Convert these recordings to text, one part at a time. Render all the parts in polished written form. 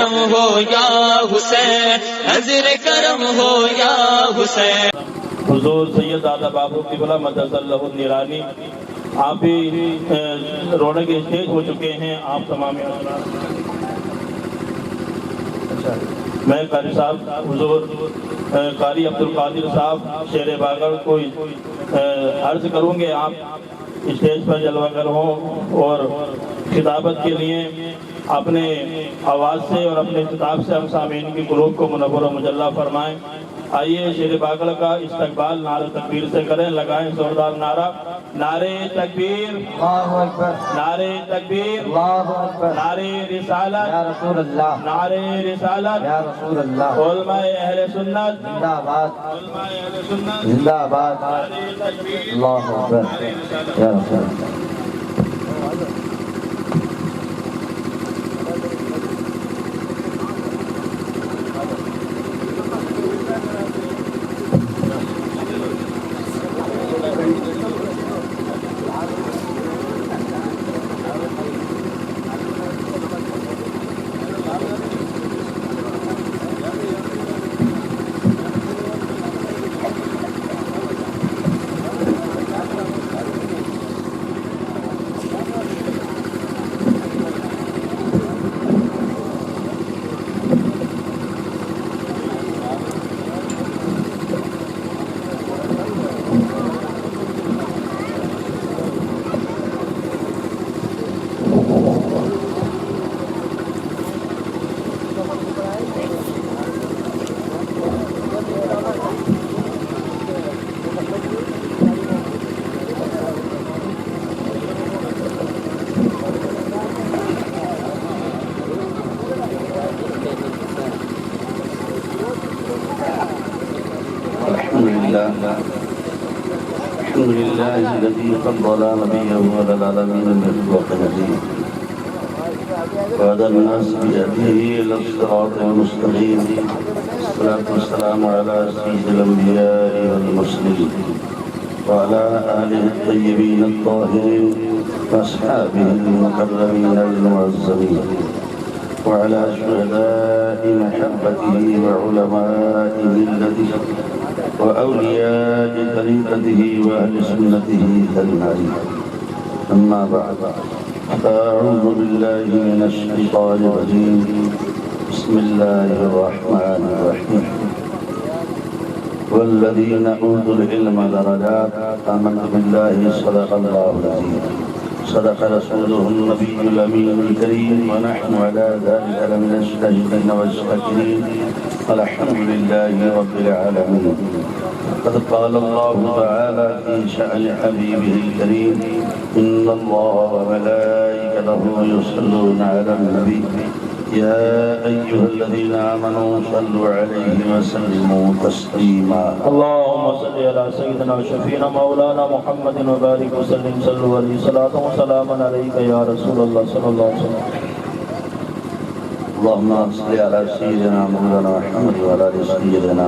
کرم ہو یا حسین، نظر کرم ہو یا حسین۔ حضور سید دادا بابو قبلہ مدد اللہ النورانی آپ بھی رونق اسٹیج ہو چکے ہیں۔ آپ تمام میں قاری صاحب حضور قاری عبدالقادر صاحب شیر باغڑ کو عرض کروں گے آپ اسٹیج پر جلوہ گر ہوں اور خطابت کے لیے اپنے آواز سے اور اپنے خطاب سے ہم سامعین کی قلوب کو منور و مجلہ فرمائیں۔ آئیے شیر باغڑ کا استقبال نعرہ تکبیر سے کریں، لگائیں زوردار نعرہ، نعرہ تکبیر، اللہ اکبر، نعرہ تکبیر، اللہ اکبر، نعرہ رسالت، یا رسول اللہ، نعرہ رسالت، یا رسول اللہ، علماء اہل سنت، زندہ آباد، علماء اہل سنت، زندہ آباد، نعرہ تکبیر، اللہ اکبر، یا رسول اللہ۔ الحمد لله الذي فضل نبيه على العالمين بالخلق نبيه وهدى الناس بهديه الى الصراط المستقيم، الصلاة والسلام على سيد الانبياء والمرسلين وعلى آله الطيبين الطاهرين واصحابه المكرمين المعززين وعلى شهداء محبته وعلماء ملته وأولياء طريقته وأهل سنته أجمعين. أما بعد، فأعوذ بالله من الشيطان الرجيم. بسم الله الرحمن الرحيم. والذين أوتوا العلم درجات. آمنت بالله صدق الله العظيم، صدق رسوله النبي الأمين الكريم، ونحن على ذلك لمن الشاهدين والشاكرين، الحمد لله رب العالمين. قد قال الله تعالى في شأن حبيبه الكريم: إن الله وملائكته يصلون على النبي يا أيها الذين آمنوا صلوا عليه وسلموا تسليما. اللهم صل على سيدنا وشفينا مولانا محمد وبارك وسلم. صلوا عليه صلاة وسلاما عليك يا رسول الله صلى الله عليه وسلم. اللهم صل على سيدنا مولانا محمد وعلى آل سيدنا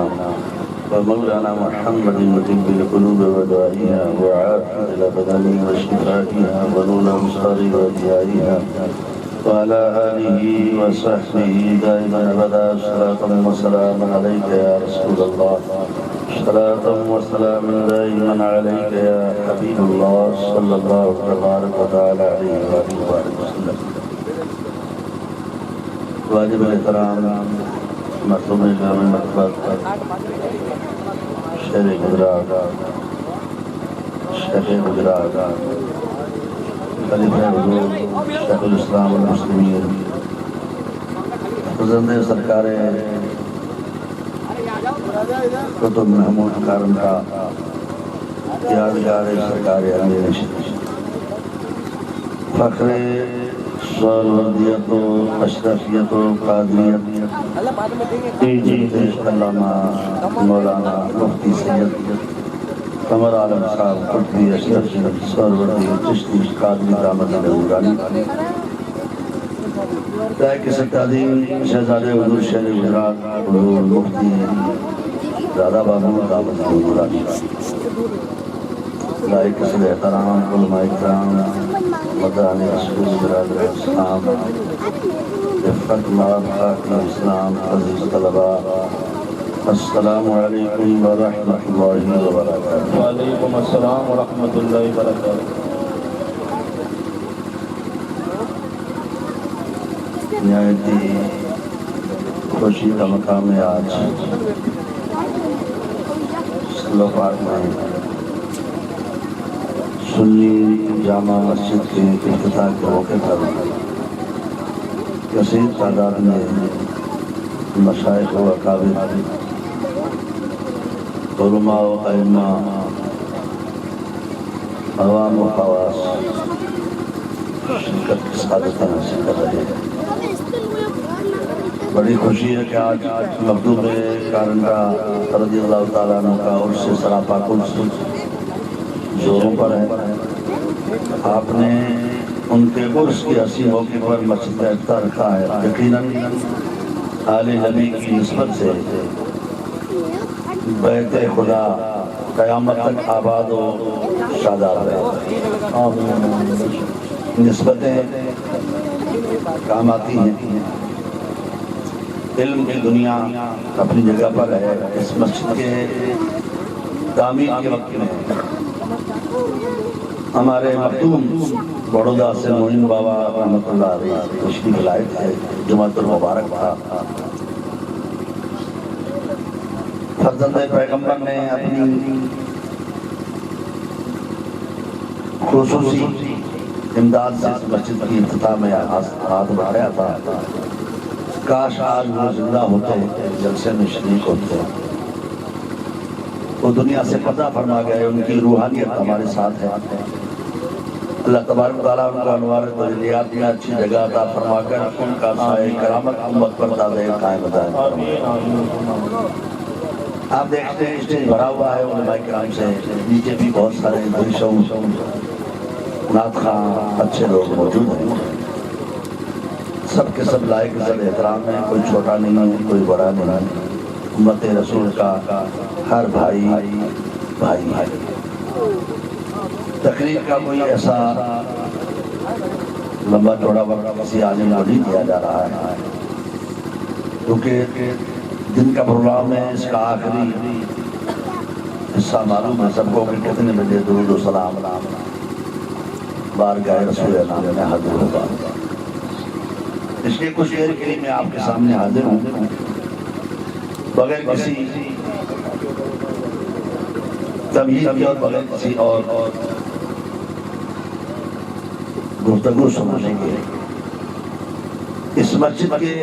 ومولانا محمد طب القلوب ودوائها وعافية الأبدان وشفائها ونور الأبصار وضيائها وعلى آله وصحبه دائما أبدا. صلاة وسلاما عليك يا رسول الله، صلاة وسلاما دائما عليك يا حبيب الله صلى الله تبارك وتعالى عليه وآله وسلم. واجب احترام مرحوم امام مکتبہ شہر گجرات، شیخ گجرات، خلیفہ حضور شیخ الاسلام والمسلمین، حضرت سرکار قطب محمود کارم کا یادگار سرکار امیر شریف، فخر سہروردیت و اشرفیت و قادریت علامہ مولانا مفتی سید قمر عالم صاحب قطبی اشرف سہروردی چشتی قادری دامت النورانی، لائق تعظیم شہزادہ حضور شہر گجرات حضور مفتی دادا بابو دامت النورانی، لائق احترام علماء اکرام، مدانی رسول برادر اسلام، رفقت مابقات اسلام عزیز طلباء، السلام علیکم ورحمۃ اللہ وبرکاتہ۔ وعلیکم السلام ورحمۃ اللہ وبرکاتہ۔ نہایت ہی خوشی کا مقام ہے آج سلوپاٹ میں سنی جامع مسجد کے افتتاح کے موقع پر کثیر تعداد میں مشائخ و اکابر، علماء و ائمہ، عوام و خواص شرکت کی سعادت حاصل کر رہے ہیں۔ بڑی خوشی ہے کہ آج مخدوم کارنڈا رضی اللہ تعالیٰ عنہ کا عرس سراپا کلس زوروں پر ہے۔ آپ نے ان کے عرس کے اسی موقع پر مسجد کا افتتاح رکھا ہے۔ یقیناً آل نبی کی نسبت سے بیت خدا قیامت تک آباد و شاداب ہے۔ نسبتیں کام آتی ہیں۔ علم کی دنیا اپنی جگہ پر ہے۔ اس مسجد کے تعمیر کے وقت میں ہمارے مخدوم بڑودہ سے معین بابا رحمۃ اللہ علیہ تشریف لائے تھے۔ جمعۃ المبارک تھا۔ فرزند پیغمبر نے اپنی خصوصی امداد سے اس مسجد کی افتتاح میں ہاتھ بڑھایا تھا۔ کاش آج وہ زندہ ہوتے، جلسے میں شریک ہوتے۔ وہ دنیا سے پردہ فرما گئے، ان کی روحانیت ہمارے ساتھ ہے۔ اللہ تبارک تعالیٰ ان کو انوار تجلیات میں اچھی جگہ عطا فرما کر ان کا سایہ کرامت امت پر دائم قائم دائم۔ آپ دیکھتے ہیں اسٹیج بھرا ہوا ہے علماء کرام سے، نیچے بھی بہت سارے گلشوں نعت خواں اچھے لوگ موجود ہیں۔ سب کے سب لائق عزت احترام ہے، کوئی چھوٹا نہیں ہے، کوئی بڑا نہیں ہے۔ امت رسول کا ہر بھائی بھائی ہے۔ تقریر کا کوئی ایسا لمبا چوڑا وقت کسی عالم کو نہیں دیا جا رہا ہے، کیونکہ دن کا پروگرام ہے۔ اس کا آخری حصہ معلوم ہے سب کو کہ کتنے بجے درود و سلام بارگاہ رسول اللہ میں حاضر ہوگا۔ اس لیے کچھ دیر کے لیے میں آپ کے سامنے حاضر ہوں، بغیر کسی تمہید کے اور بغیر کسی اور گفتگو سنانے کے۔ اس مسجد کے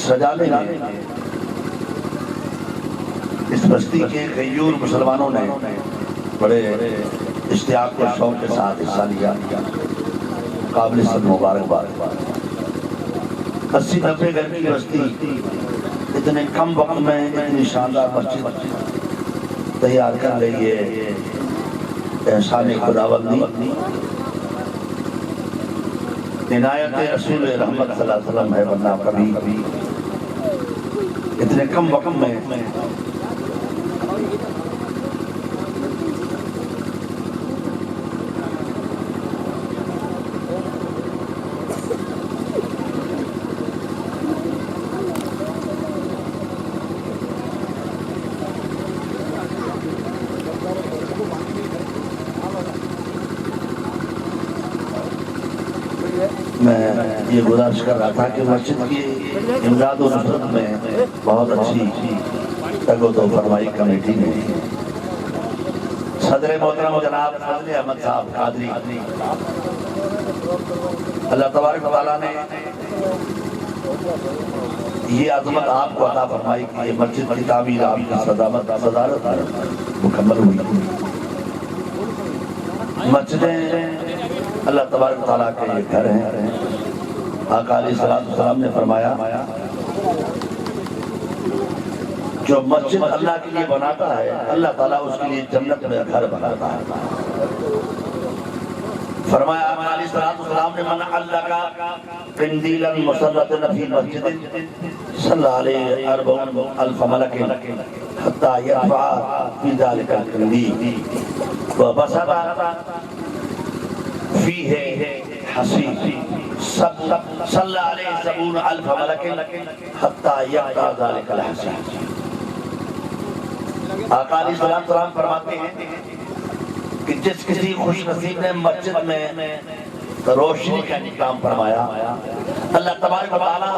سجانے میں اس بستی کے غیور مسلمانوں نے بڑے اشتیاق و شوق کے ساتھ حصہ لیا۔ قابل صد مبارکباد۔ 80-90 گھر کی بستی اتنے کم وقت میں اتنی شاندار مسجد تیار کر رہی ہے، احسان خداوندی، عنایت رسول رحمت صلی اللہ علیہ وسلم ہے، ورنہ کبھی اتنے کم وقت میں میں یہ گزارش کر رہا تھا کہ مسجد کی امداد و نصرت میں بہت اچھی تگ و دو فرمائی کمیٹی نے صدر محترم جناب فضل احمد صاحب قادری، اللہ تبارک و تعالیٰ نے یہ عظمت آپ کو عطا فرمائی کہ یہ مسجد کی تعمیر آپ کی صدارت میں مکمل ہوئی۔ مسجدیں اللہ تبارک و تعالیٰ کے یہ گھر ہیں۔ آقا علیہ السلام نے فرمایا جو مسجد اللہ کے لیے بناتا ہے اللہ تعالیٰ اس کے لیے جنت میں گھر بناتا ہے۔ فرمایا آقا علیہ السلام نے من علق قندیلا مسرۃ فی مسجد صلی علیہ 40,000 ملک حتی یرفع فی ذلک القندیل وبسط فیہ حصیر صلی علیہ سبون الف ملک حتی یقضی ذالک الحسین۔ آقا علیہ السلام فرماتے ہیں کہ جس کسی خوش نصیب نے مسجد میں روشنی کا انتظام فرمایا، اللہ تبارک و تعالیٰ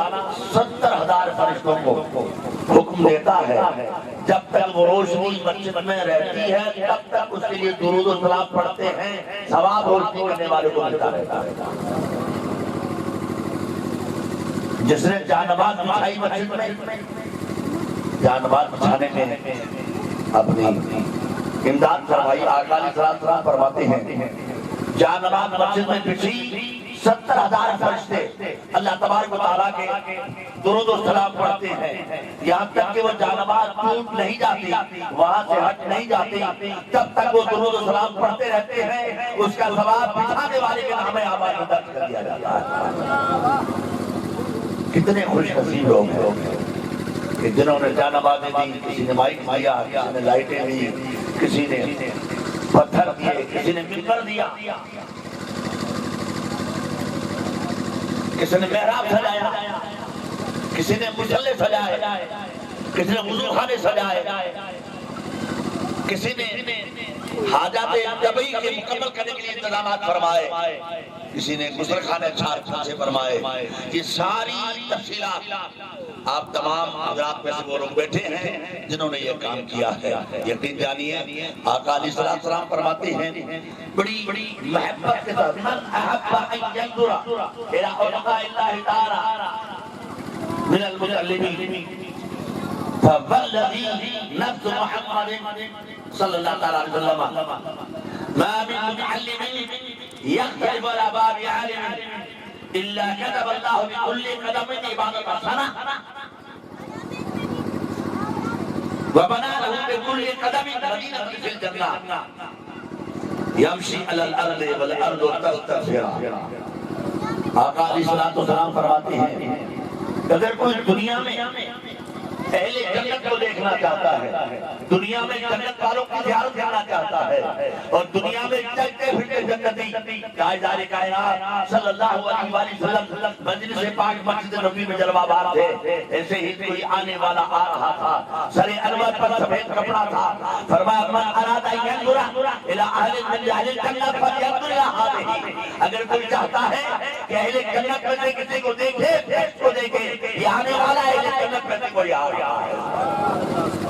70,000 فرشتوں کو حکم دیتا ہے جب تک وہ روشنی مسجد میں رہتی ہے تب تک اس کے لیے درود و سلام پڑھتے ہیں، ثواب روشنی کرنے والے کو ملتا رہتا ہے۔ جس نے جانباز بچھائی مسجد میں، جانباز بچھانے میں اپنی امداد فرمائی، آقا علیہ السلام فرماتے ہیں جانباز مسجد میں بچھی 70,000 فرشتے اللہ تبارک و تعالیٰ کے درود و سلام پڑھتے ہیں، یہاں تک کہ وہ جانباز ٹوٹ نہیں جاتی، وہاں سے ہٹ نہیں جاتی، جب تک وہ درود و سلام پڑھتے رہتے ہیں اس کا ثواب بچھانے والے کے نام اعمال میں درج کر دیا جاتا ہے۔ کتنے خوش نصیب لوگ ہیں کہ جنہوں نے جانبازیں دی، کسی نے مائک دیا، کسی نے لائٹیں دی، کسی نے پتھر دیے، کسی نے ممبر دیا، کسی نے محراب سجایا، کسی نے مصلی سجائے، کسی نے وضو خانے سجائے، کسی نے حاجات طبعی کے مکمل کرنے کے لیے انتظامات فرمائے، کسی نے غسل خانے چار سے فرمائے۔ یہ ساری تفصیلات آپ تمام حضرات میں سے وہ لوگ بیٹھے ہیں جنہوں نے یہ کام کیا ہے، یقین جانیے آقا علیہ السلام فرماتے ہیں بڑی محبت کے ساتھ من احب ان ينظر الى علماء اللہ تعالی من المتعلمین فوالذی نفس محمد صلی اللہ علیہ وسلم ما من متعلم يختلف على باب عالم إلا كتب الله بكل قدم عبادة حسنة وبنى له بكل قدم مدينة في الجنة يمشي على الأرض والأرض تغفرها۔ آقا علیہ السلام فرماتے ہیں اگر کوئی دنیا میں اہل جنت کو دیکھنا چاہتا ہے، دنیا میں جنت والوں کی زیارت کرنا چاہتا ہے، اور دنیا میں چلتے پھرتے جنتی تاجدار کائنات صلی اللہ علیہ وسلم مجلس پاک مسجد نبوی میں جلوہ بار تھے، ایسے ہی کوئی آنے والا آ رہا تھا، سر انور پر سفید کپڑا تھا، فرمایا من اراد ان ينظر الى اہل الجنت فلينظر الى هذه۔ اگر کوئی چاہتا ہے کہ اہل جنت میں سے کسی کو دیکھے اس کو دیکھے، یہ آنے والا اہل جنت میں سے کوئی آ رہا ہے۔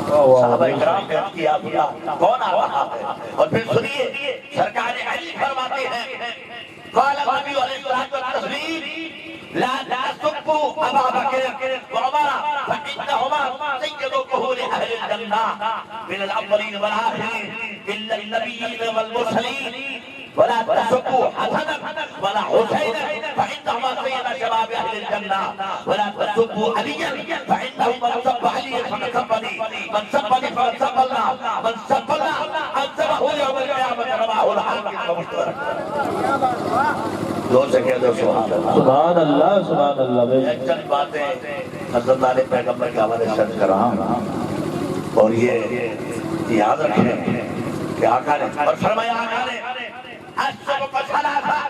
صحابہ اکرام نے کیا کون آ رہا ہے؟ اور پھر سنیے سرکار علی فرماتے ہیں قال النبی علیہ الصلوۃ والتسلیم لا تسبوا ابا بکر وعمر فانهما سيدو كهول اهل الجنه من الاولين والاخرين الا النبيين والمرسلين ولا تسبوا حسنا ولا حسينا فانهما سيد شباب اهل الجنه ولا تسبوا عليا فانه من سب علي فقد سبني من سبني فقد سب الله من سب الله عذبه يوم القيامه رواه الحاكم ومشترك۔ زور سے کہہ دو سبحان اللہ، سبحان اللہ، سبحان اللہ۔ ایک چند باتیں حضرت علی پیغمبر کے حوالے سے کر رہا ہوں اور یہ یاد رکھیں کہ آقا نے اور فرمایا آقا نے السبق ثلاثہ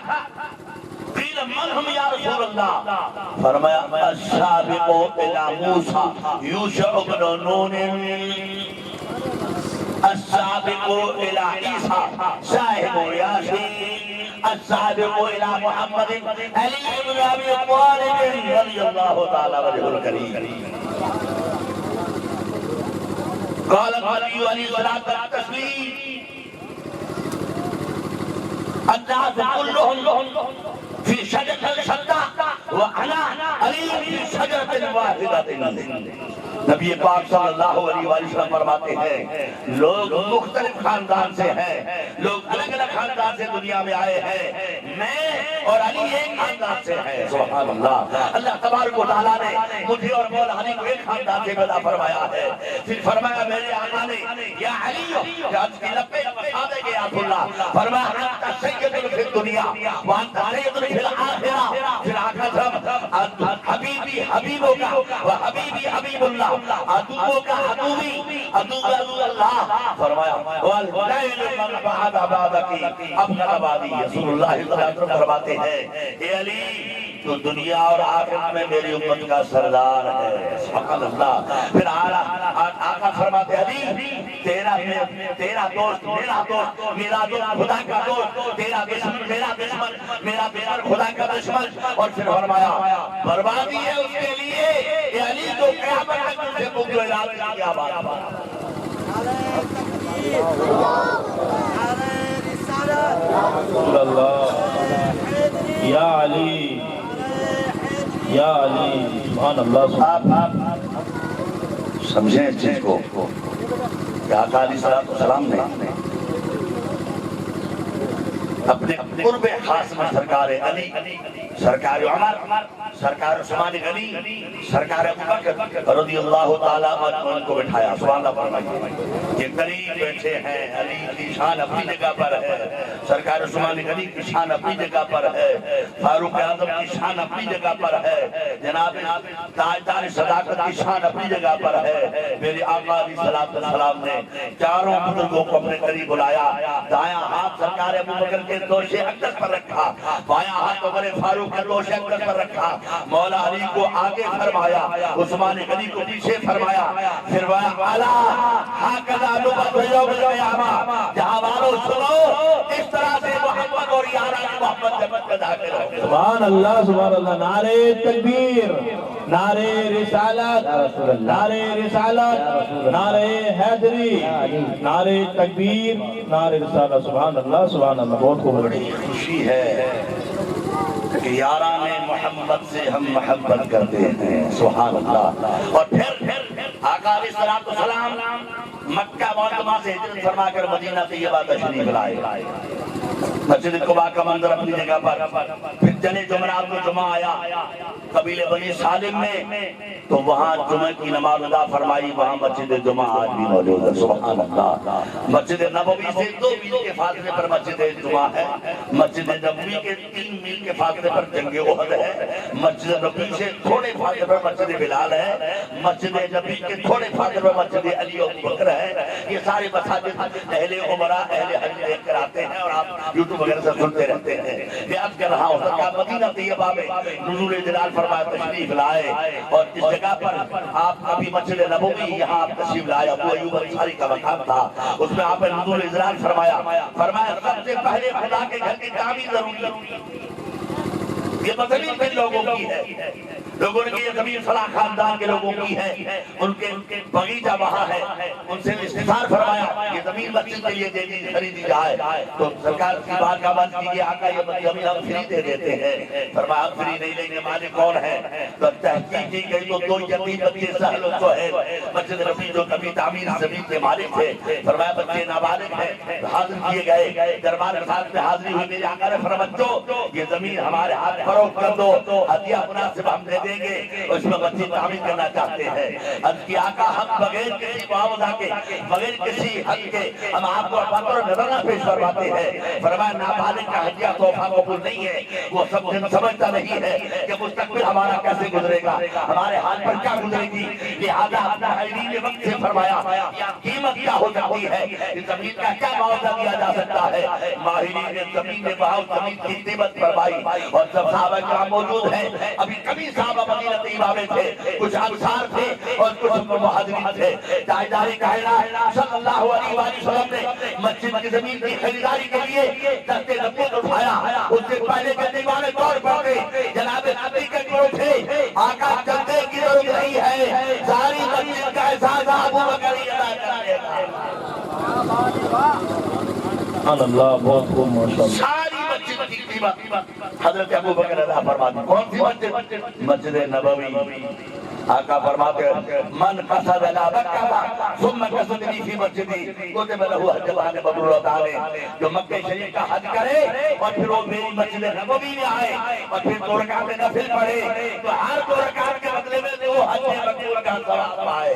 قیل من هم یا رسول اللہ، فرمایا السابق الى موسیٰ یوشع بن نون، السابق الى عیسیٰ صاحب یاسین، السابق الى محمد علی بن ابی طالب رضی اللہ تعالی وجہ الکریم۔ قال النبی علیہ الصلوۃ والتسلیم الناس كلهم في شجرة شتى وأنا علي في شجرة واحدة۔ نبی پاک صلی اللہ علیہ وسلم فرماتے ہیں لوگ مختلف خاندان سے ہیں، لوگ الگ الگ خاندان سے دنیا میں آئے ہیں، میں اور علی ایک خاندان سے ہیں۔ سبحان اللہ، اللہ تبارک و تعالیٰ نے مجھے اور مولا علی کو ایک خاندان سے پیدا فرمایا ہے۔ پھر فرمایا میرے آقا نے یا علی جب کی لبے بتا دے گے آپ اللہ، فرمایا انت سید فی الدنیا وانت سید فی الآخرہ۔ پھر آقا صاحب حبیبی حبیبوں کا وحبیبی حبیب اللہ عدووں کا عدوی عدو اللہ فرمایا واللیل من بعد عبادکی ابغض عبادی رسول اللہ صلی اللہ علیہ وسلم فرماتے ہیں اے علی تو دنیا اور آخرت میں میری امت کا سردار ہے سبحان اللہ پھر آقا فرماتے ہیں علی تیرا دوست میرا دوست میرا دوست خدا کا دوست تیرا دشمن میرا دشمن میرا دشمن خدا کا دشمن اور پھر فرمایا بربادی ہے اس کے لیے اے علی جو قیامت تک تجھے بغض و عناد کی کیا بات رسول اللہ یا علی یا علی سبحان اللہ آپ سمجھیں اس چیز کو کہ آقا علیہ السلام نے اپنے قرب خاص میں سرکار علی سرکار عمر سرکار عثمان غنی سرکار ابوبکر رضی اللہ تعالیٰ عنہ کو بٹھایا سبحان اللہ فرمائیے یہ قریب بیٹھے ہیں علی کی شان اپنی جگہ پر ہے سرکار عثمان غنی کی شان اپنی جگہ پر ہے فاروق اعظم کی شان اپنی جگہ پر ہے جناب تاجدار صداقت کی شان اپنی جگہ پر ہے میرے آقا علیہ السلام نے چاروں بزرگوں کو اپنے قریب بلایا دایاں ہاتھ سرکار ابوبکر کے دوش اقدس پر رکھا بایاں ہاتھ عمر فاروق کے دوش اقدس پر رکھا مولا علی کو آگے فرمایا عثمان غنی کو پیچھے فرمایا فرمایا اعلیٰ ہاکذا نبت یوم القیامہ جہاں والو سنو اس طرح سے محمد اور یاران محمد جنت میں داخل ہو سبحان اللہ نعرہ تکبیر نعرہ رسالت نعرہ رسالت نعرہ حیدری نعرہ تکبیر نعرہ رسالت سبحان اللہ بہت خوب بڑی خوشی ہے کہ یاران محمد سے ہم محبت کرتے ہیں سبحان اللہ اور پھر آقا علیہ السلام مکہ معظمہ سے ہجرت فرما کر مدینہ طیبہ تشریف لائے مسجد قباء کا منظر اپنی جگہ پر پھر جنے جمعرات کو جمعہ آیا قبیلے بنی سالم میں تو وہاں جمعہ کی نماز ادا فرمائی وہاں مسجد جمعہ آج بھی موجود ہے سبحان اللہ مسجد نبوی سے 2 میل کے فاصلے پر مسجد جمعہ ہے مسجد نبوی کے 3 میل کے فاصلے پر جنگ احد ہے مسجد نبوی سے تھوڑے فاصلے پر مسجد بلال ہے مسجد نبوی کے تھوڑے فاصلے پر مسجد علی و ابوبکر ہے یہ سارے مساجد اہل عمرہ اہل حج دیکھ کر آتے ہیں اور آپ یوٹیوب وغیرہ سے سنتے رہتے ہیں میں عرض کر رہا ہوں کہ مدینہ طیبہ میں نزول جلال فرمایا تشریف لائے اور اس جگہ پر آپ ابھی مسجد نبوی یہاں آپ تشریف لائے ابو ایوب انصاری کا مقام تھا اس میں آپ نے نزول جلال فرمایا سب سے پہلے خدا کے گھر کی تعمیر ضروری ہے یہ زمین کن لوگوں کی ہے لوگوں نے یہ زمین فلاں خاندان کے لوگوں کی ہے ان کے باغیچہ وہاں ہے ان سے استفسار فرمایا یہ زمین مسجد کے لیے خریدی جائے تو سرکار کی بات کا بات کیجیے آقا یہ زمین ہم فری دے دیتے ہیں فرمایا ہم فری نہیں لیں گے مالک کون ہے تو تحقیق کی گئی تو 2 یتیم بچے سہل و سہیل مسجد نبوی جو کبھی تعمیر زمین کے مالک تھے فرمایا بچے نابالغ ہیں حاضر کیے گئے دربار خاص میں حاضری ہوئی میرے آقا نے فرمایا بچوں یہ زمین ہمارے ہاتھ فروخت کر دو ہدیہ مناسب ہم دے دیں گے اس میں بچے تعمیر کرنا چاہتے ہیں عرض کی آقا ہم بغیر کسی معاوضہ کے بغیر کسی حق کے ہم آپ کو بطور نذرانہ پیش کرواتے ہیں فرمایا نابالغ کا ہدیہ تحفہ قبول نہیں ہے وہ سب سمجھتا نہیں ہے کہ مستقبل ہمارا کیسے گزرے گا ہمارے ہاتھ پر کیا گزرے گی لہذا اپنا حیرین وقت سے فرمایا قیمت کیا ہو جاتی ہے اس زمین کا کیا معاوضہ دیا جا سکتا ہے ماہرین زمین نے بہاؤ زمین کی قیمت فرمائی اور جب صحابہ کرام موجود ہیں ابھی کبھی صحابہ مدینہ طیبہ میں تھے کچھ انصار تھے اور کچھ مہاجرین تھے تاجدار کائنات صلی اللہ علیہ وسلم نے مسجد کی زمین کی خریداری کے لیے دست نبوت اٹھایا اس سے پہلے کے دیوانے طور پر جناب نبی کے اٹھے آقا چندے کی ضرورت نہیں ہے ساری مسجد کا احساس ابوبکر ہی ادا کرے گا سبحان اللہ بہت خوب ماشاءاللہ ساری مسجد کی قیمت حضرت ابوبکر ادا فرما دی کون سی مسجد مسجد نبوی آقا فرماتے ہیں من قصد لا مکہ ثم قصدنی فی مسجدی کتب له حجان مبرورۃ علیہ جو مکہ شریف کا حج کرے اور پھر وہ میری مسجد نبوی میں آئے اور پھر 2 رکعت نفل پڑھے تو ہر 2 رکعت کے بدلے میں وہ حج مبرور کا ثواب پائے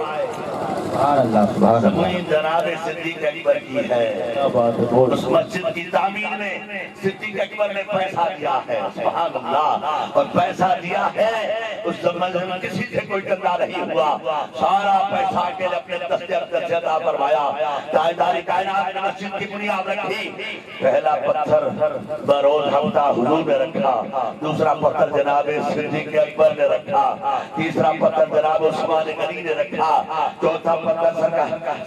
سبحان اللہ سبحان اللہ زمین جناب صدیق اکبر کی ہے. کیا بات ہے، بہت اس مسجد کی تعمیر میں صدیق اکبر نے پیسہ دیا ہے. سبحان اللہ. اور پیسہ دیا ہے اس زمانے میں کسی سے کوئی گندا نہیں ہوا. سارا پیسہ کے لیے اپنے دستے اندر سے عطا فرمایا. تاجدار کائنات نے مسجد کی بنیاد رکھی. پہلا پتھر بروز ہفتہ حضور نے رکھا. دوسرا پتھر جناب صدیق اکبر نے رکھا. تیسرا پتھر جناب عثمان غنی نے رکھا. چوتھا پتھر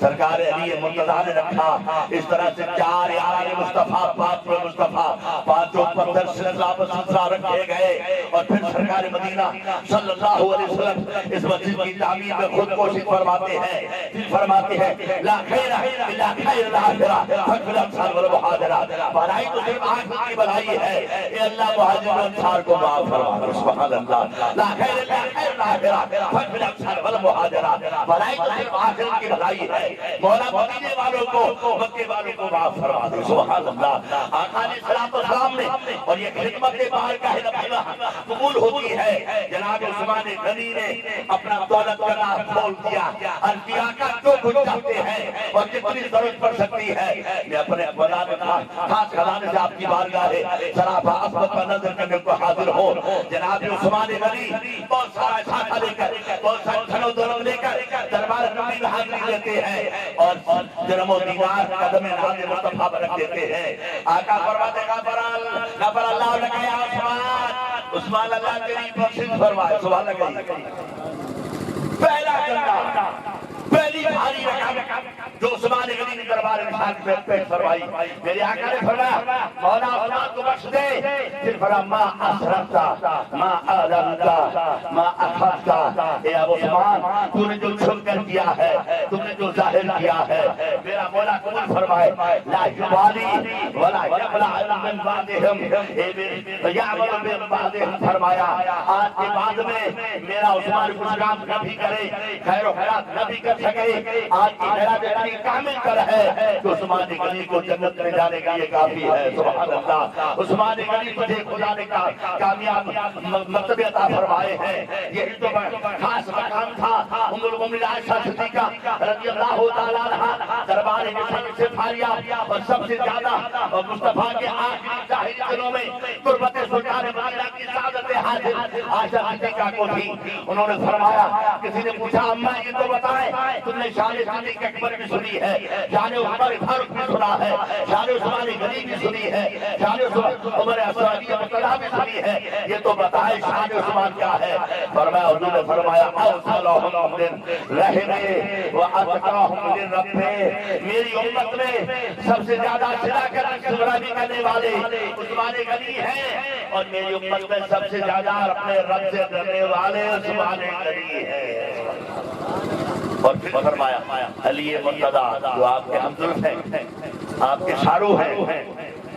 سرکار علی مرتضیٰ نے رکھا. اس طرح سے 4 یار مصطفیٰ 5 مصطفیٰ 5 پتھر سلسلہ رکھے گئے. اور پھر سرکار مدینہ صلی اللہ علیہ وسلم اس مسجد کی تعمیر میں خود کوشش فرماتے ہیں. پھر فرماتے ہیں لا خیر الا خیر الاخرہ فقل انصار والمہاجرہ. بھلائی تو صرف آخرت کی بھلائی ہے. اے اللہ مہاجر و انصار کو معاف فرما. سبحان اللہ. لا خیر الا خیر الاخرہ فقل انصار والمہاجرہ. بھلائی تو صرف آخرت کی بھلائی ہے. مولا مدینے والوں کو مکے والوں کو معاف فرما دے. سبحان اللہ. آقا علیہ السلام نے اور یہ خدمت باہر کا قبول ہوتی ہے. جناب عثمان غنی نے اپنا دولت کا راہ کھول دیا. انبیاء کا جو کچھ چاہتے ہیں اور جتنی ضرورت پڑ سکتی ہے میں اپنے خاص خزانے سے آپ کی بارگاہ ہے سراپا عظمت پر نظر کرنے کو حاضر ہو. جناب عثمان غنی بہت سارا چھاتا لے کر بہت سارا دھن و دولت لے کر دربار نبی میں حاضری دیتے ہیں اور درہم و دینار قدم ناز مصطفیٰ پر رکھ دیتے ہیں. آقا فرماتے غفر اللہ لک یا عثمان. عثمان اللہ تیری بخشش فرمائے. سبحان اللہ. پہلا جنہ پہلی بھاری رقم جو عثمان غنی نے دربار رسالت میں پیش فرمائی. میرے آقا نے فرمایا مولا عثمان کو بخش دے. پھر فرمایا ما اسرفتا ما اعلنتا ما اخفتا. اے ابو عثمان تو نے جو چھپ کر کیا ہے تم نے جو ظاہر کیا ہے میرا مولا قبول فرمائے. لا یبالی ولا یبلع من بعدہم یعمل من بعدہم. فرمایا آج کے بعد میں میرا عثمان کچھ کام نہ بھی کرے خیر و خیرات نہ بھی کر سکے. آج کی خیرات اتنی کامل کر ہے کہ عثمان غنی کو جنت میں جانے کا یہ کافی ہے. سبحان اللہ. عثمان غنی تجھے خدا نے کامیاب مرتبہ عطا فرمائے ہیں. یہی تو خاص مقام تھا. ام المؤمنین عائشہ صدیقہ رضی اللہ تعالی عنہا دربار رسالت سے فاریاب اور سب سے زیادہ مصطفیٰ کے آخری ظاہری دنوں میں قربت سرکار مدینہ کی سعادت حاصل عائشہ صدیقہ کو تھی. انہوں نے فرمایا کسی نے پوچھا اماں یہ تو بتائیں تم نے شان صدیق اکبر بھی سنی ہے شان عمر فاروق بھی سنا ہے شان عثمان غنی بھی سنی ہے شان عمر اسراری مطلع بھی سنی ہے. یہ تو بتائیں شان عثمان کیا ہے. فرمایا حضور نے فرمایا اوصلہم للرحم واتقاہم للرب. میری امت میں سب سے زیادہ صداقت صبرانی کرنے والے عثمان غنی ہیں اور میری امت میں سب سے زیادہ اپنے رب سے ڈرنے والے عثمان غنی ہیں. اور پھر فرمایا علی مرتضیٰ جو آپ کے ہمدرد ہیں آپ کے شارو ہیں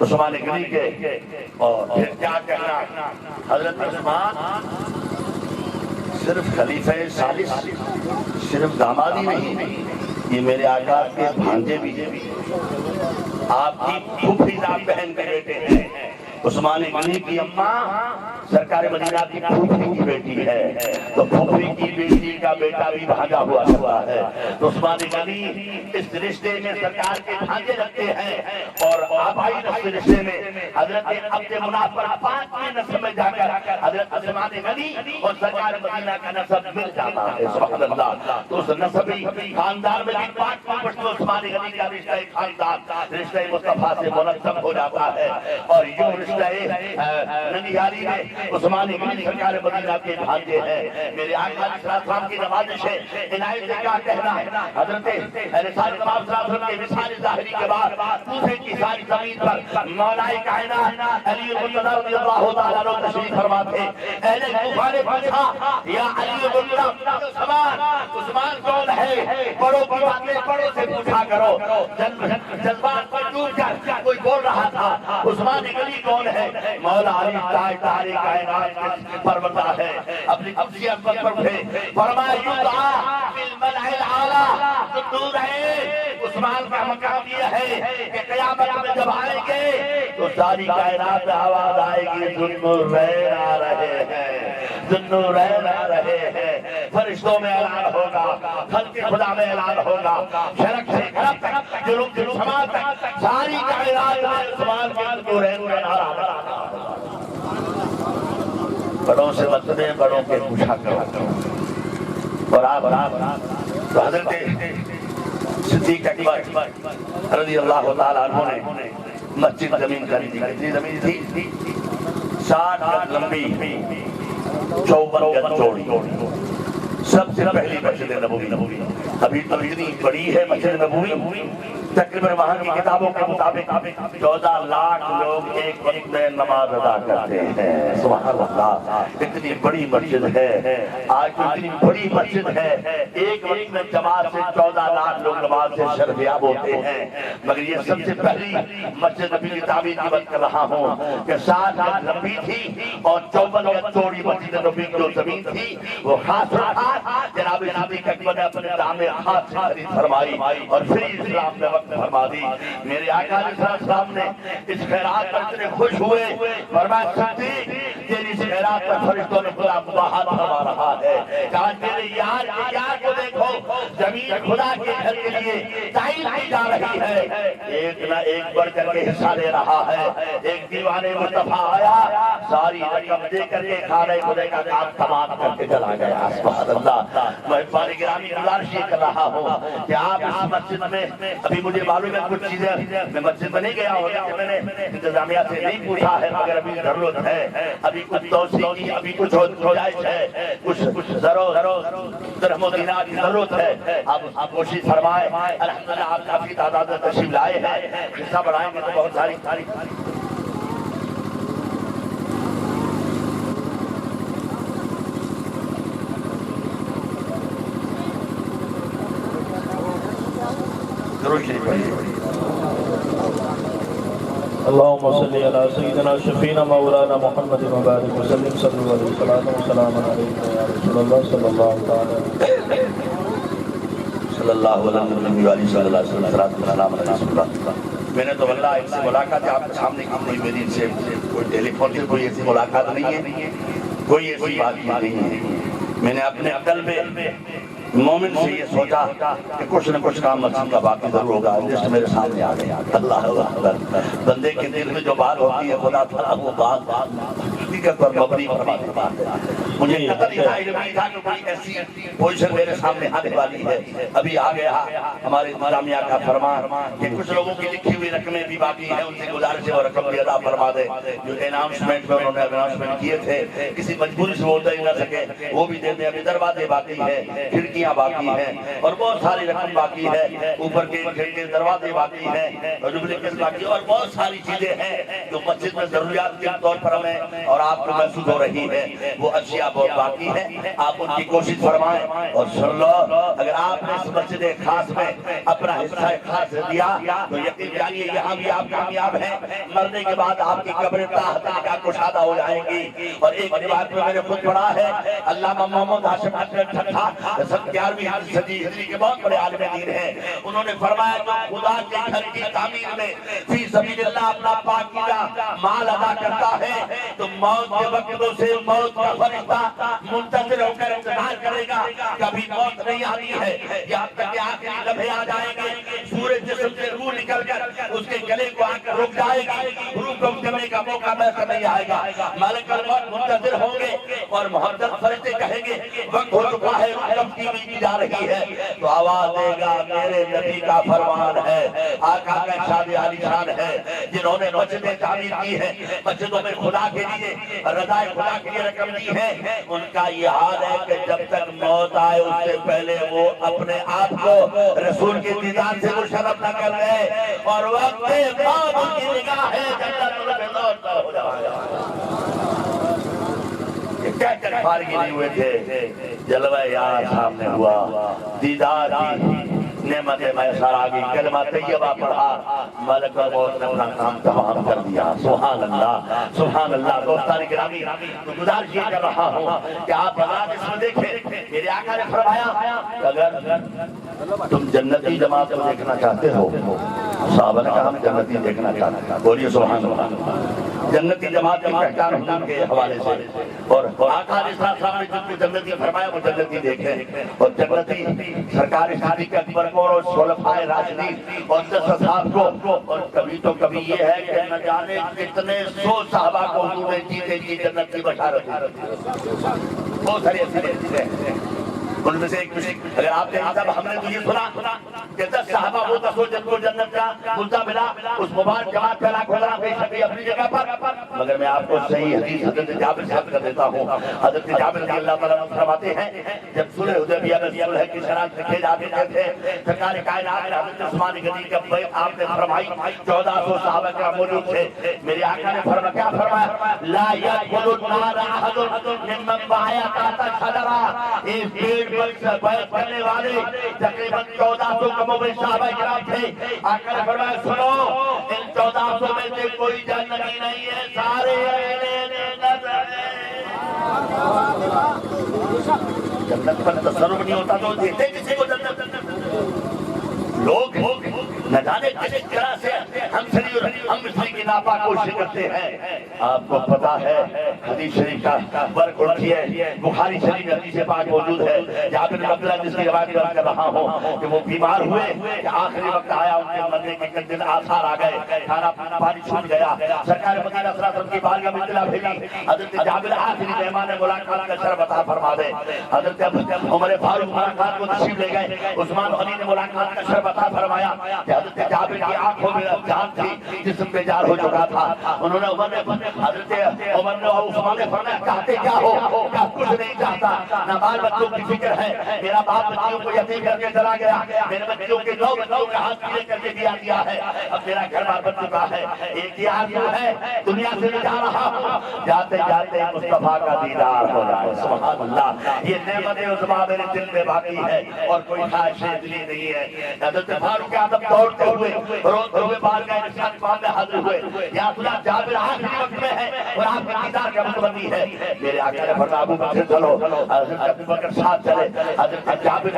عثمان غنی کے. اور پھر کیا کہنا حضرت عثمان صرف خلیفہ ثالث صرف دامادی نہیں یہ میرے آقا کے بھانجے بھی آپ کی پھوپھی بہن کے بیٹے ہیں. عثمان غنی کی اماں سرکار مدینہ کی پھوپھی کی بیٹی ہے تو پھوپھی کی بیٹی کا بیٹا بھی بھاجا ہوا ہے. تو عثمان غنی اس رشتے میں سرکار کے بھانجے رکھتے ہیں اور آبائی رشتے میں حضرت عبد مناف پر 5ویں نسل میں جا کر حضرت عثمان غنی اور سرکار مدینہ کا نسب مل جاتا ہے. سبحان اللہ. تو اس نسبی خاندان میں بھی 5 پشتو عثمان غنی کا رشتہ خاندان رشتہ مصطفیٰ سے منظم ہو جاتا ہے. اور یوں رشتہ ننیاری میں عثمان غنی سرکار مدینہ کے بھانجے ہیں. میرے آقا علیہ السلام کی نوازش ہے عنایت سے کیا کہنا ہے. حضرت رسالت امام صلی اللہ علیہ وسلم کے وصال ظاہری کے بعد کوفے کی ساری زمین پر مولا کائنات علی المرتضیٰ رضی اللہ تعالیٰ عنہ تشریف فرما تھے. اہل کوفہ نے پوچھا یا علی المرتضیٰ عثمان کون ہے. بڑوں کی باتیں بڑوں سے پوچھا کرو. جذبات پر ڈوب کر کوئی بول رہا تھا عثمان غنی کون ہے. مولا علی تاج کائنات پروردگار ہے اپنی قدسی عظمت پر اٹھے. فرمایا یدعا فی الملأ الاعلی. جو دور ہے عثمان کا مقام یہ ہے کہ قیامت میں جب آئیں گے تو ساری کائنات میں آواز آئے گی ذوالنورین آ رہے ہیں ذوالنورین آ رہے ہیں. فرشتوں میں اعلان ہوگا، خلق خدا میں اعلان ہوگا، شرک سے غرب تک، جنوب سے شمال تک، ساری کائنات میں سوال کے نورین کا نعرہ لگا۔ بڑوں سے مطلب بڑوں کے پوچھا کرو۔ اور آپ تو حضرت صدیق اکبر رضی اللہ تعالیٰ عنہ نے مسجد زمین کری تھی۔ کتنی زمین تھی؟ 60 گز لمبی، 54 گز چوڑی، سب سے پہلی مسجد نبوی۔ ابھی تو اتنی بڑی ہے مسجد نبوی، تقریباً وہاں کی کتابوں کے مطابق 14 لاکھ لوگ ایک وقت میں نماز ادا کرتے ہیں۔ سبحان اللہ، اتنی بڑی مسجد ہے۔ آج تو اتنی بڑی مسجد ہے، ایک وقت میں جماعت سے 14 لاکھ لوگ نماز سے شرفیاب ہوتے ہیں۔ مگر یہ سب سے پہلی مسجد نبی کی تعمیر کی بات کر رہا ہوں کہ 60 گز لمبی تھی اور 54 گز چوڑی مسجد نبی کی جو زمین تھی وہ خاص جناب صدیق اکبر نے اپنے دام خاص سے خرید فرمائی اور پھر اسلام میں وقت فرما دی۔ میرے آقا علیہ السلام نے اس خیرات پر اتنے خوش ہوئے، فرمایا صدیق تیری اس خیرات پر فرشتوں نے خدا مباحث فرما رہا ہے۔ کہا میرے یار کے یار کو دیکھو، زمین خدا کے گھر کے لیے تعین کی جا رہی ہے، ایک نہ ایک بڑھ کر کے حصہ لے رہا ہے۔ ایک دیوانے مصطفیٰ آیا، ساری رقم دے کر کے کھانے خدے کا کام تمام کر کے چلا گیا۔ سبحان اللہ، میں باری گرامی گزارش یہ کر رہا ہوں کہ آپ اس مسجد میں، ابھی مجھے معلوم ہے کچھ چیزیں میں مسجد میں نہیں گیا ہوں، میں نے انتظامیہ سے نہیں پوچھا ہے، مگر ابھی ضرورت ہے، ابھی کچھ توسیع کی، ابھی کچھ گنجائش ہے، کچھ درہم و دینار کی ضرورت ہے۔ آپ کوشش فرمائیں، الحمدللہ آپ کافی تعداد میں تشریف لائے ہیں، حصہ بڑھائیں گے تو بہت ساری ضرور شریف پڑھیے۔ اللهم صل على سيدنا شفينا مولانا محمد وبارك وسلم صلى الله عليه وسلم عليك يا رسول الله صلى الله تعالى صلی اللہ علیہ وسلم صلی اللہ علیہ وسلم السلام علیہ رسول اللہ۔ میں نے تو اللہ ان سے ملاقات آپ کے سامنے کی نہیں، میری ان سے کوئی ٹیلی فون سے کوئی ایسی ملاقات نہیں ہے، کوئی ایسی بات نہیں ہے۔ میں نے اپنے قلب مومن سے یہ سوچا کہ کچھ نہ کچھ کام مسجد کا باقی ضرور ہوگا، لسٹ میرے سامنے آ گیا۔ اللہ اکبر، بندے کے دل میں جو بات ہوتی ہے خدا تعالیٰ وہ بات حقیقت پر مبنی فرما دیتا ہے۔ مجھے قطعی ظاہر نہیں تھا کہ کوئی ایسی پوزیشن میرے سامنے آنے والی ہے۔ ابھی آ گیا ہمارے انتظامیہ کا فرمان کہ کچھ لوگوں کی لکھی ہوئی رقمیں بھی باقی ہیں، ان سے گزارش ہے وہ رقم بھی ادا فرما دے۔ جو اناؤنسمنٹ میں انہوں نے اناؤنسمنٹ کیے تھے، کسی مجبوری سے وہ دے نہ سکے، وہ بھی دے دیں۔ ابھی دروازے باقی ہیں، کھڑکیاں باقی ہیں اور بہت ساری رقم باقی ہے، اوپر کے کھڑکے دروازے باقی ہیں اور ڈپلیکیٹس باقی اور بہت ساری چیزیں ہیں جو مسجد میں ضروریات کے طور پر ہمیں اور آپ کو محسوس ہو رہی ہے۔ وہ اشیاء بہت باقی ہیں، آپ ان کی کوشش فرمائیں اور سن لو، اگر آپ نے اس مسجد خاص میں اپنا حصہ خاص دیا تو یقین جانیے یہاں بھی آپ کامیاب ہیں، مرنے کے بعد آپ کی قبر تاحت کا کشادہ ہو جائیں گی۔ اور ایک روایت میں میں نے خود پڑھا ہے، علامہ محمد ہاشم احمد ٹھٹھا 11ویں صدی ہجری کے بہت بڑے عالم دین ہیں، انہوں نے فرمایا جو خدا کے گھر کی تعمیر میں فی سبیل اللہ اپنا پاکیزہ مال ادا کرتا ہے تو موت کے وقت سے موت کا فرشتہ منتظر ہو کر انتظار کرے گا، کبھی موت نہیں آتی ہے، یہاں تک کہ آخری لمحے آ جائیں گے، سورج جسم سے روح نکل کر اس کے گلے کو آ کر رک جائے گی، روح کو جمنے کا موقع میسر نہیں آئے گا، ملک الموت منتظر ہوں گے اور محدث فرشتے کہیں گے وقت ہو چکا ہے، رقم کی بھی جا رہی ہے، تو آواز دے گا میرے نبی کا فرمان ہے، آقا کا ارشاد عالی شان ہے، جنہوں نے مسجدیں تعمیر کی ہیں، مسجدوں میں خدا کے لیے رضا خدا کے لیے رقم دی ہے، ان کا یہ حال ہے کہ جب تک موت آئے اس سے پہلے وہ اپنے آپ کو رسول کے دیدار سے مشرف نہ کر رہے اور وقت موت ان کی نگاہ ہے جنت الفردوس کا ہو جائے۔ یہ کہہ کر فارغ نہیں ہوئے تھے، جلوہ یار سامنے ہوا، دیدار کی نعمت میسر آ گئی، کلمہ طیبہ پڑھا، ملک الموت نے اپنا کام تمام کر دیا۔ سبحان اللہ، سبحان اللہ۔ دوستان گرامی، تو گزارش یہ کر رہا ہوں کہ آپ حضرات اس میں دیکھیں، میرے آقا نے فرمایا اگر تم جنتی جماعت کو دیکھنا چاہتے ہو، صحابہ نے کہا ہم جنتی دیکھنا چاہتے ہیں، بولیے سبحان اللہ۔ جنتی جماعت کی پہچان حضور کے حوالے سے، اور آقا علیہ السلام نے جن کو جنتی فرمایا وہ جنتی دیکھیں، اور جنتی سرکار صادق اکبر کو اور خلفائے راشدین اور 10 اصحاب کو، اور کبھی تو کبھی یہ ہے کہ نہ جانے کتنے 100 صحابہ کو حضور نے جیتے جی جنت کی بشارت دی۔ بہت ساری ایسی چیزیں ہیں، ان میں سے ایک اگر آپ نے صاحب ہم نے تو یہ سنا کہ 10 صحابہ وہ 10 جن کو جنت کا ملتا ملا، اس مبارک جماعت کا لاکھ ہزار بے شک اپنی جگہ پر، مگر میں آپ کو صحیح حدیث حضرت جابر سے کر دیتا ہوں۔ حضرت جابر رضی اللہ تعالیٰ عنہ فرماتے ہیں جب صلح حدیبیہ میں صلح کی شرائط لکھے جاتے تھے، سرکار کائنات حضرت عثمان غنی کا بیعت آپ نے فرمائی، 1400 صحابہ کرام موجود تھے، میرے آقا نے فرمایا کیا فرمایا؟ لا يدخل النار احد ممن بايع تحت الشجرة، اس پیڑ پر بیعت کرنے والے تقریباً 1400 کم بیش صحابہ کرام تھے۔ آقا نے فرمایا سنو، ان 1400 میں سے کوئی جنتی نہیں ہے، سارے جنت پر تصرف نہیں ہوتا تو دیتے کسی کو جنت؟ لوگ نہ جانے کس طرح سے ہم مسری کی ناپاک کوشش کرتے ہیں۔ آپ کو پتا ہے حدیث شریف کا فرق اٹھی ہے، بخاری شریف میں حدیث پاک موجود ہے، جابر بن عبداللہ جس کی روایت بیان کر رہا ہوں کہ وہ بیمار ہوئے کہ آخری وقت آیا، ان کے مرنے کے کچھ دن آثار آ گئے، کھانا پانی چھوٹ گیا، سرکار مدینہ صلی اللہ علیہ وسلم کی بارگاہ میں اطلاع بھیجی، حضرت جابر آخری مہمان ملاقات کا شرف عطا فرما دے۔ حضرت عمر فاروق ملاقات کو تشریف لے گئے، عثمان غنی نے ملاقات کا شرف عطا فرمایا کہ حضرت جابر کی آنکھوں میں جان تھی، جسم بیزار ہو چکا تھا۔ انہوں نے حضرت عمر نے اور عثمان نے فرمایا چاہتے کیا ہو؟ کیا کچھ نہیں چاہتا، نہ بال بچوں کی فکر ہے، میرا باپ بچیوں کو یتیم کر کے چلا گیا، میرے بچوں کے 9 بچوں کا ہاتھ پیلے کر کے دیا ہے، اب میرا گھر بار بن چکا ہے، ایک ہی آرزو ہے دنیا سے جا رہا ہوں، جاتے جاتے مصطفیٰ کا دیدار ہو جائے۔ سبحان اللہ، یہ نعمت عظمیٰ میرے دل میں باقی ہے اور کوئی خواہش دلی نہیں ہے۔ حضرت فاروق اعظم دوڑتے ہوئے روتے ہوئے بارگاہ رسالت خان میں حاضر ہوئے، یا اللہ جابر آخری وقت میں ہے اور آپ کے دیدار کا متمنی ہے۔ میرے آقا نے فرمایا ابو بکر چلو، حضرت ابو بکر ساتھ چلے، حضرت جابر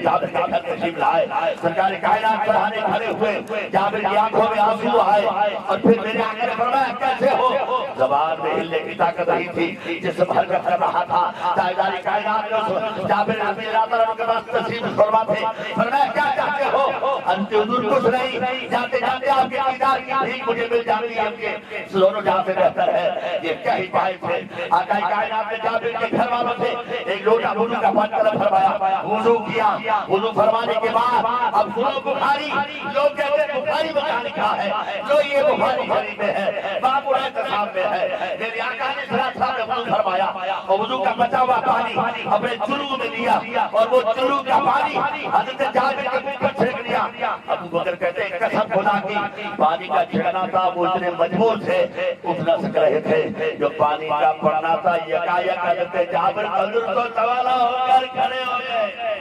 جابر کا گھر تشریف لائے، سرکار کائنات پڑھانے کھڑے ہوئے، جابر کی آنکھوں میں آنسو آئے، اور پھر میرے آقا نے فرمایا کیسے ہو؟ زبان میں ہلنے کی طاقت نہیں تھی، جسم حرکت کر رہا تھا، تاجدار کائنات نے جابر رضی اللہ تعالیٰ عنہ کے پاس تشریف فرما تھے، فرمایا کیا چاہتے ہو؟ انت حضور کچھ نہیں، جاتے جاتے آپ کے دیدار کی بھیک مجھے مل جاتی ہے، کہ دونوں جہاں سے بہتر ہے۔ یہ کیا ہی پائے تھے، آقا کائنات نے جابر کے گھر والوں سے ایک لوٹا وضو کا پانی طلب فرمایا، وضو کیا، وضو فرمانے کے بعد اب سنو بخاری، لوگ کہتے ہیں بخاری میں کیا لکھا ہے، جو یہ بخاری شریف میں ہے، باب الاعتصام میں ہے، میرے آقا نے صلی وضو فرمایا اور وضو کا بچا ہوا پانی اپنے چلو میں لیا، اور وہ چلو کا پانی حضرت جابر کے منہ پر چھڑک دیا۔ ابو بکر کہتے ہیں قسم خدا کی پانی کا چھڑکنا تھا، وہ اتنے مجبور تھے اٹھ نہ سک رہے تھے، جو پانی کا پڑنا تھا یکایک حضرت جابر حضور کو سوالا ہو کر کھڑے ہو گئے،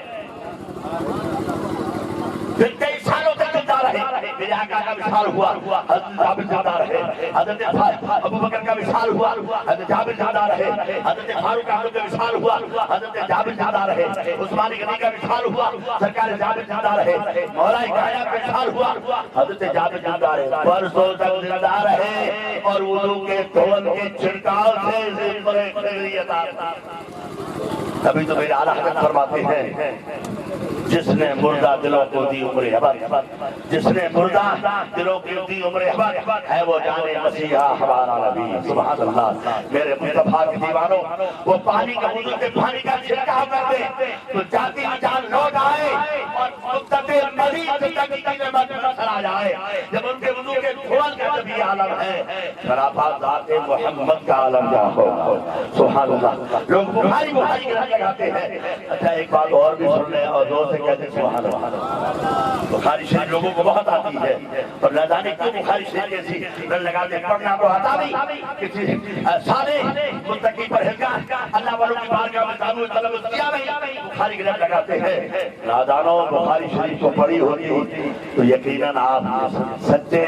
پھر کئی سالوں تک زندہ رہے۔ میرے آقا کا وصال ہوا، حضرت جابر زندہ رہے، حضرت ابو بکر کا وصال ہوا، حضرت جابر زندہ رہے، حضرت فاروق اعظم کا وصال ہوا، حضرت جابر زندہ رہے، عثمان غنی کا وصال ہوا، سرکار جابر زندہ رہے، مولا کائنات کا وصال ہوا، حضرت جابر زندہ رہے، برسوں تک زندہ رہے، اور وضو کے دھون کے چھڑکاؤ سے زندہ خیریت آتا۔ ابھی تو میرے اعلیٰ حضرت فرماتے ہیں جس نے مردہ دلوں کو دی عمر حبت، جس نے مردہ دلوں کو دی عمر حبت، ہے وہ جانے مسیحا ہمارا نبی۔ سبحان اللہ، میرے مصطفیٰ کے دیوانوں، وہ پانی کا وضو کے پانی کا چھڑکاؤ کرتے تو جاتی جان لوٹ آئے اور مدت مزید زندگی کی نعمت میں چلا جائے۔ جب ان کے وضو کے دھول کا نبی عالم ہے، شرافت ذات محمد کا عالم کیا ہوگا۔ سبحان اللہ، لوگ بخاری بخاری کے لگاتے ہیں۔ اچھا ایک بات اور بھی سن لیں اور دو سے کہتے سبحان اللہ۔ بخاری شریف لوگوں کو بہت آتی ہے اور نہ جانے کیوں بخاری شریف جیسی رن لگاتے پڑھنا تو آتا نہیں، کسی سارے متقی پرہیزگار اللہ والوں کی بارگاہ میں تعلق طلب کیا نہیں، بخاری کے رن لگاتے ہیں۔ نادانوں بخاری شریف کو پڑھی ہوتی تو یقیناً آپ سچے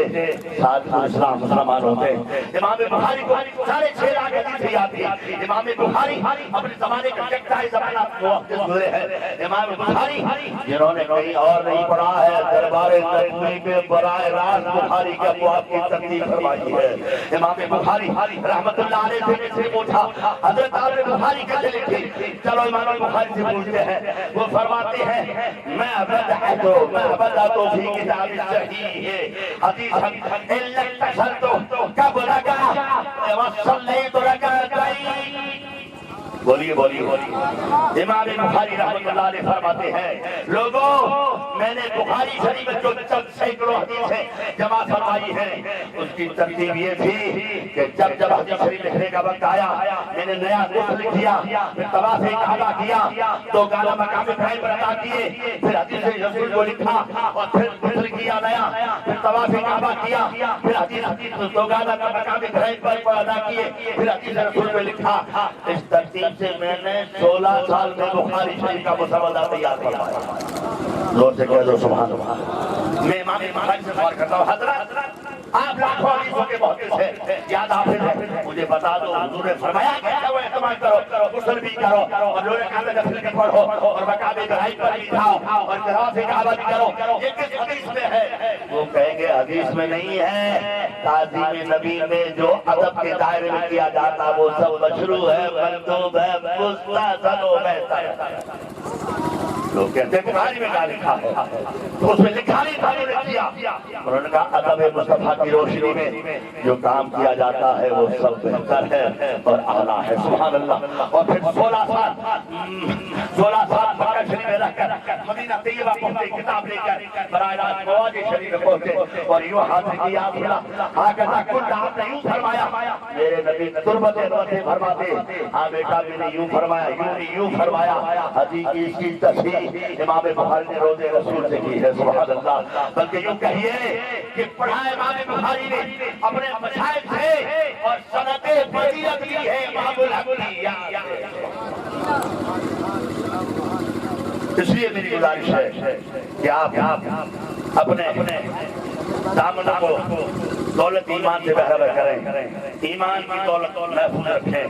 ساتھ اسلام مسلمان ہوتے ہیں۔ امام بخاری کو 6.5 لاکھ حدیث یاد تھی۔ امام بخاری اپنے زمانے کا یکتا زمانہ محدث ہوئے ہیں۔ امام بخاری جنہوں نے کہیں اور نہیں پڑھا ہے، دربار نبوی میں براہ راست بخاری کے ابواب کی ترتیب فرمائی ہے۔ امام بخاری رحمت اللہ علیہ سے پوچھا حضرت آپ نے بخاری کیسے لکھی؟ چلو امام بخاری سے پوچھتے ہیں۔ وہ فرماتے ہیں میں بدأت فی کتاب صحیح حدیث الا اتصلت کب رکعہ وصلیت رکعتین۔ بولیے امام بخاری رحمۃ اللہ علیہ فرماتے ہیں لوگوں میں نے بخاری شریف میں جو سینکڑوں حدیثیں جمع فرمائی ہیں اس کی ترتیب یہ تھی کہ جب حدیث شریف لکھنے کا وقت آیا میں نے نیا غسل کیا، پھر طواف کعبہ کیا، تو گانا مقام ابراہیم پر ادا کیے، پھر حدیث رسول کو لکھا اور پھر غسل کیا نیا، پھر طواف کعبہ کیا، پھر حدیث تو گانا مقام ابراہیم پر ادا کیے، پھر حدیث رسول کو لکھا۔ اس ترتیب سے میں نے 16 سال میں بخاری شریف کا مسودہ تیار کروایا۔ زور سے کہہ دو سبحان اللہ۔ میں امام بخاری سے سوال کرتا ہوں حضرت آپ لاکھوں حدیثوں کے محدث ہیں، یاد حافظ ہیں، مجھے بتا دو حضور نے فرمایا کہ وہ اہتمام کرو، غسل بھی کرو اور لوہے کعبے کا فل بھی پڑھو اور مقام ابراہیم پر بھی جاؤ اور طواف کعبہ بھی کرو، یہ کس حدیث میں ہے؟ وہ کہیں گے حدیث میں نہیں ہے، تعظیم نبی میں جو ادب کے دائرے میں کیا جاتا وہ سب مشروع ہے، مندوب ہے، مستحسن و بہتر ہے۔ لوگ کہتے ہیں بخاری میں کیا لکھا ہے، تو اس میں لکھا نہیں تھا انہوں نے کیا۔ انہوں نے کہا ادب مصطفیٰ کی روشنی میں جو کام کیا جاتا ہے وہ سب بہتر ہے اور اعلیٰ ہے، سبحان اللہ۔ اور پھر 16 سال مکہ شریف میں رہ کر مدینہ طیبہ پہنچے، کتاب لے کر براہ راست مواضع شریف میں پہنچے اور یوں حاضر کیا آگتا کل آپ نے یوں فرمایا، میرے نبی تربت سے فرماتے ہاں بیٹا میں نے یوں فرمایا، یوں فرمایا۔ حدیث کی تصحیح امام بخاری نے روز رسول سے کی ہے، سبحان اللہ۔ بلکہ یوں کہیے کہ پڑھا امام بخاری نے اپنے مشائخ سے اور سند فضیلت لی ہے امام الحق کی۔ اس لیے میری گزارش ہے کہ آپ اپنے دامن کو دولت ایمان سے بہرور کریں، ایمان کی دولت محفوظ رکھیں،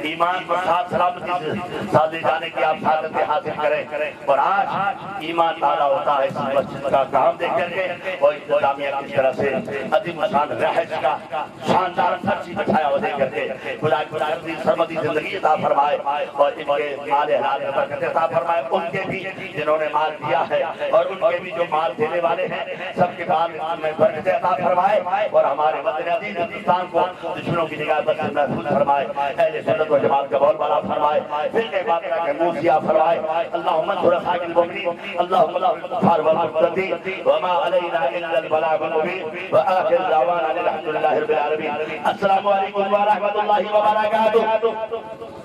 ایمان کو ساتھ سلامتی سے ساتھ لے جانے کی آپ سعادت حاصل کریں۔ اور آج ایمان تعالیٰ ہوتا ہے اس مسجد کا کام دیکھ کر کے اور انتظامیہ کس طرح سے عظیم شان رہائش کا شاندار سرچی بچھایا ہوا دیکھ کر کے خدا کی سرمدی زندگی عطا فرمائے اور ان کے مال حلال میں برکت عطا فرمائے، ان کے بھی جنہوں نے مال دیا ہے اور ان کے بھی جو مال دینے والے ہیں سب کے مال میں برکت عطا فرمائے اور ہمارے وطن عزیز ہندوستان کو دشمنوں کی نگاہ سے محفوظ فرمائے، اہل سنت و جماعت کا بول بالا فرمائے، فرقہ باطلہ کے منہ سیاہ فرمائے۔ اللہم انصر اخاک المؤمنین، اللہم لا تغفر والمرتدین وما علینا الا البلاغ المبین وآخر دعوانا الحمد للہ رب العالمین۔ السلام علیکم ورحمۃ اللہ وبرکاتہ۔